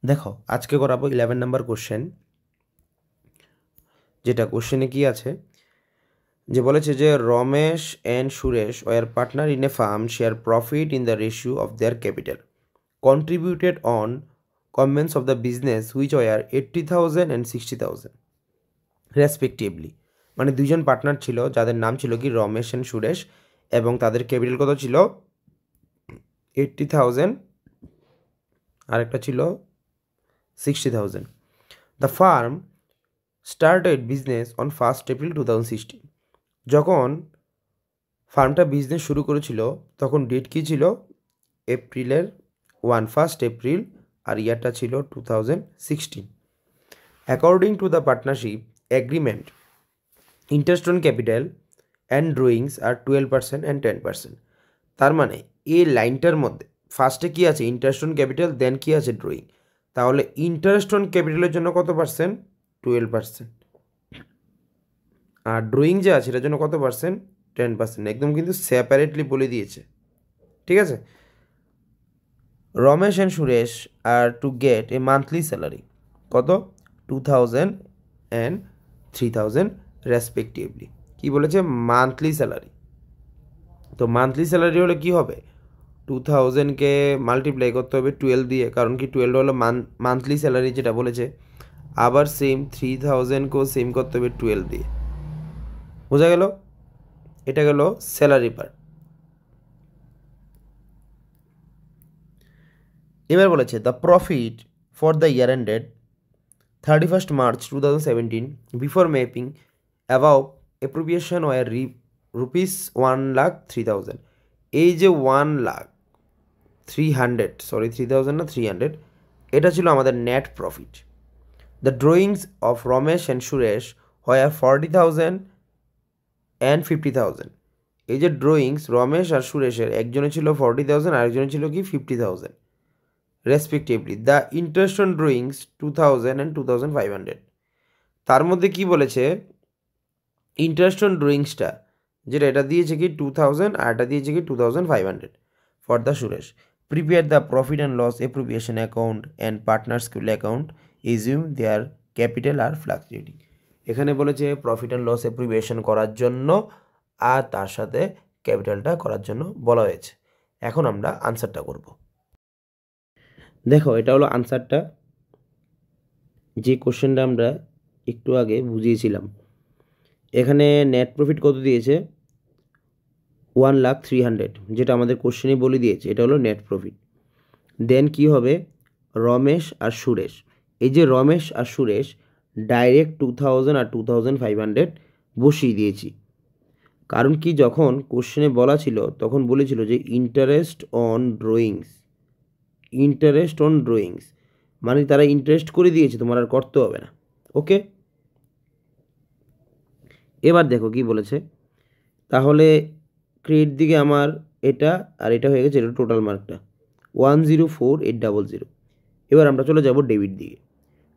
দেখো আজকে করাবো 11 নাম্বার কোশ্চেন, যেটা কোশ্চেনে কি আছে যে বলেছে যে Ramesh and Suresh were partner in a firm share profit in the ratio of their capital contributed on commence of the business which were 80,000 and 60,000 respectively. মানে দুজন পার্টনার ছিল যাদের নাম ছিল কি রমেশ অ্যান্ড সুরেশ, এবং তাদের ক্যাপিটাল কত ছিল 80,000 আর একটা ছিল 60,000। The farm started business on 1 April 2016। যখন ফার্মটা বিজনেস শুরু করেছিল তখন ডেট কী ছিল? এপ্রিলের 1 এপ্রিল, আর ইয়ারটা ছিল 2016। According to the partnership agreement interest on capital and drawings are 12% and 10%। তার মানে এই লাইনটার মধ্যে ফার্স্টে কী আছে? ইন্টারেস্ট অন ক্যাপিটাল, দেন কী আছে? ড্রয়িং। তাহলে ইন্টারেস্ট অন ক্যাপিটালের জন্য কত পার্সেন্ট? 12%। আর ড্রয়িং যে আছে এটার জন্য কত পার্সেন্ট? 10%। একদম কিন্তু সেপারেটলি বলে দিয়েছে, ঠিক আছে। Ramesh and Suresh are to get a monthly salary কত? 2,000 অ্যান্ড 3,000 রেসপেক্টিভলি। কি বলেছে? Monthly salary. তো মান্থলি স্যালারি হলে কি হবে? 2,000কে মাল্টিপ্লাই করতে হবে 12 দিয়ে, কারণ কি 12 হলো মান্থলি স্যালারি যেটা বলেছে। আবার সেম 3,000কেও সেম করতে হবে 12 দিয়ে। বোঝা গেল? এটা গেল স্যালারি পার্ট। এবার বলেছে the profit for the year ended 31st March 2017 before mapping about appropriation were rupees 1,03,000। এই যে 3,000 না 300, এটা ছিল আমাদের net profit. The drawings of Ramesh and Suresh were 40,000 and 50,000। এই যে ড্রয়িংস রমেশ আর সুরেশের, একজনে ছিল 40,000 আর একজনে ছিল কি 50,000 respectively. The interest on drawings 2,000 and 2,500। তার মধ্যে কি বলেছে? ইন্টারেস্ট অন ড্রয়িংসটা যেটা, এটা দিয়েছে কি 2,000 আর এটা দিয়েছে কি 2,500 for the Suresh. Prepare the profit and loss appropriation account and partner school account assume their capital are fluctuating. এখানে বলেছে প্রফিট অ্যান্ড লস অ্যাপ্রোপ্রিয়েশন করার জন্য আর তার সাথে ক্যাপিটালটা করার জন্য বলা হয়েছে। এখন আমরা আনসারটা করব। দেখো এটা হলো আনসারটা, যে কোশ্চেনটা আমরা একটু আগে বুঝিয়েছিলাম। এখানে নেট প্রফিট কত দিয়েছে? 1,03,000, যেটা আমাদের কোশ্চেনে বলে দিয়েছে, এটা হলো নেট প্রফিট। দেন কি হবে? রমেশ আর সুরেশ। এই যে রমেশ আর সুরেশ ডাইরেক্ট 2,000 আর 2,500 বসিয়ে দিয়েছি, কারণ কি যখন কোশ্চেনে বলা ছিল তখন বলেছিল যে ইন্টারেস্ট অন ড্রয়িংস, মানে তারা ইন্টারেস্ট করে দিয়েছে, তোমার আর করতে হবে না। ওকে, এবার দেখো কি বলেছে। তাহলে ক্রেডিট দিকে আমার এটা আর এটা হয়ে গেছে, এটা টোটাল মার্কটা 104,800। এবার আমরা চলে যাব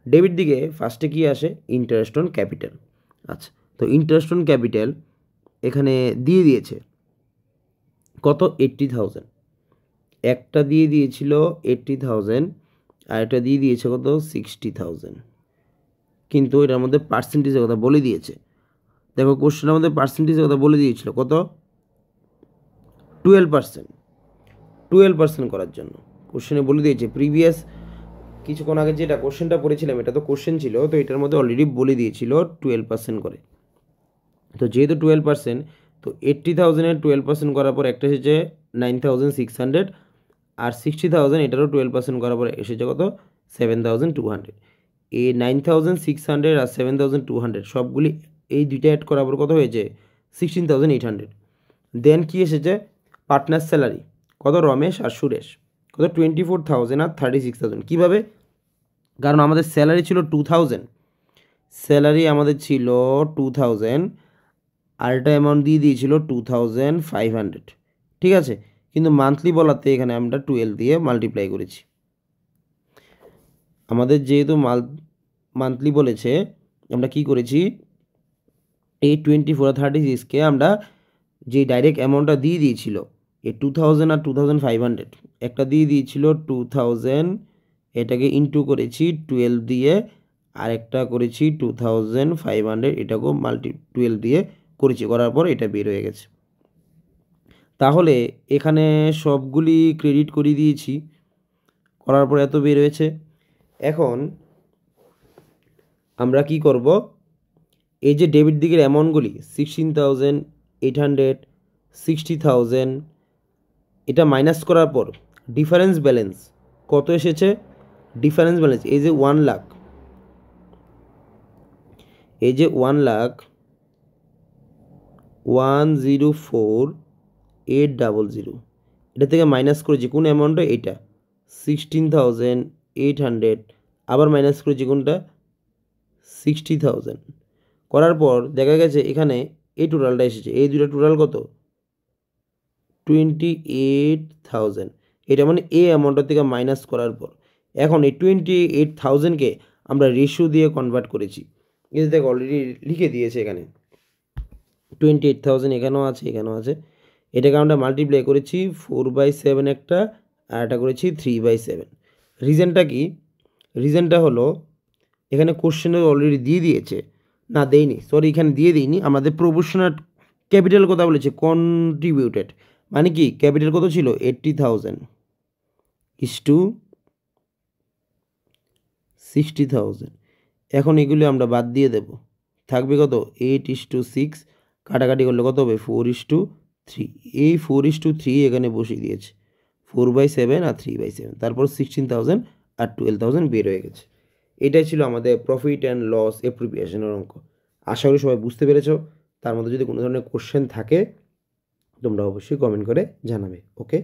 ডেবিট দিকে ফার্স্টে কি আসে? Interest on capital. আচ্ছা, তো ইন্টারেস্ট অন ক্যাপিটাল এখানে দিয়ে দিয়েছে কত? 80,000। একটা দিয়ে দিয়েছিল 80,000 আর এটা দিয়ে দিয়েছে কত? 60,000। কিন্তু এটার মধ্যে পার্সেন্টেজের কথা বলে দিয়েছে। দেখো কোশ্চেনের মধ্যে পার্সেন্টেজের কথা বলে দিয়েছিল কত? 12% করার জন্য কোশ্চেনে বলে দিয়েছে। প্রিভিয়াস কিছুক্ষণ আগে যেটা কোশ্চেনটা পড়েছিলাম, এটা তো কোশ্চেন ছিল, তো এটার মধ্যে অলরেডি বলে দিয়েছিল 12% করে। তো যেহেতু 12%, তো 80,000-এর 12% করার পর একটা এসেছে 9,600, আর 60,000 এটারও 12% করার পর এসেছে কত? 7,200। এই 9,600 আর 7,200 সবগুলি এই দুইটা অ্যাড করার পর কত হয়েছে? 16,800। দেন কি এসেছে? পার্টনার স্যালারি কত? রমেশ আর সুরেশ কত? 24,000 আর 36,000। কীভাবে? কারণ আমাদের স্যালারি ছিল 2,000, স্যালারি আমাদের ছিল 2,000, আর এটা অ্যামাউন্ট দিয়ে দিয়েছিল 2,500, ঠিক আছে। কিন্তু মান্থলি বলাতে এখানে আমরা 12 দিয়ে মাল্টিপ্লাই করেছি। আমাদের যেহেতু মান্থলি বলেছে, আমরা কি করেছি? এই 24 আর 36কে আমরা যে ডাইরেক্ট অ্যামাউন্টটা দিয়ে দিয়েছিল এই 2,000 আর 2,500, একটা দিয়ে দিয়েছিল 2,000 এটাকে ইন্টু করেছি 12 দিয়ে, আরেকটা করেছি 2500, এটাকেও 12 দিয়ে করেছি, করার পর এটা বের হয়ে গেছে। তাহলে এখানে সবগুলি ক্রেডিট করিয়ে দিয়েছি, করার পর এত বের হয়েছে। এখন আমরা কি করব, এই যে ডেবিট দিকের অ্যামাউন্টগুলি 16,800, 60,000, এটা মাইনাস করার পর ডিফারেন্স ব্যালেন্স কত এসেছে, ডিফারেন্স ব্যালেন্স এই যে 1 লাখ, এই যে 1,01,04,800, এটা থেকে মাইনাস করেছি কোন অ্যামাউন্টটা, এটা 16,800, আবার মাইনাস করেছি কোনটা 60,000, করার পর দেখা গেছে এখানে এই টোটালটা এসেছে, এই দুটো টোটাল কত 28,000, এটা মানে এই অ্যামাউন্টটা থেকে মাইনাস করার পর এখন এই 28,000কে আমরা রেশিও দিয়ে কনভার্ট করেছি, এই দেখ অলরেডি লিখে দিয়েছে এখানে 28,000 এখানেও আছে, এখানেও আছে, এটাকে আমরা মাল্টিপ্লাই করেছি 4/7 একটা, আর এটা করেছি 3/7। রিজনটা কি, রিজনটা হলো এখানে কোশ্চেনে অলরেডি দিয়ে দিয়েছে, না দেয়নি, সরি এখানে দিয়ে দিইনি, আমাদের প্রপোর্শনাল ক্যাপিটাল কথা বলেছে কন্ট্রিবিউটেড, মানে কি ক্যাপিটাল কত ছিল 80,000 ইস টু 60,000। এখন এগুলো আমরা বাদ দিয়ে দেব, থাকবে কত 8:6, কাটাকাটি করলে কত হবে 4:3, এই 4:3 এখানে বসিয়ে দিয়েছে, 4/7 আর 3/7, তারপর 16,000 আর 12,000 বের হয়ে গেছে। এটাই ছিল আমাদের প্রফিট অ্যান্ড লস অ্যাপ্রিসিয়েশনের অঙ্ক। আশা করি সবাই বুঝতে পেরেছো। তার মধ্যে যদি কোনো ধরনের কোশ্চেন থাকে তোমরা অবশ্যই কমেন্ট করে জানাবে। ওকে।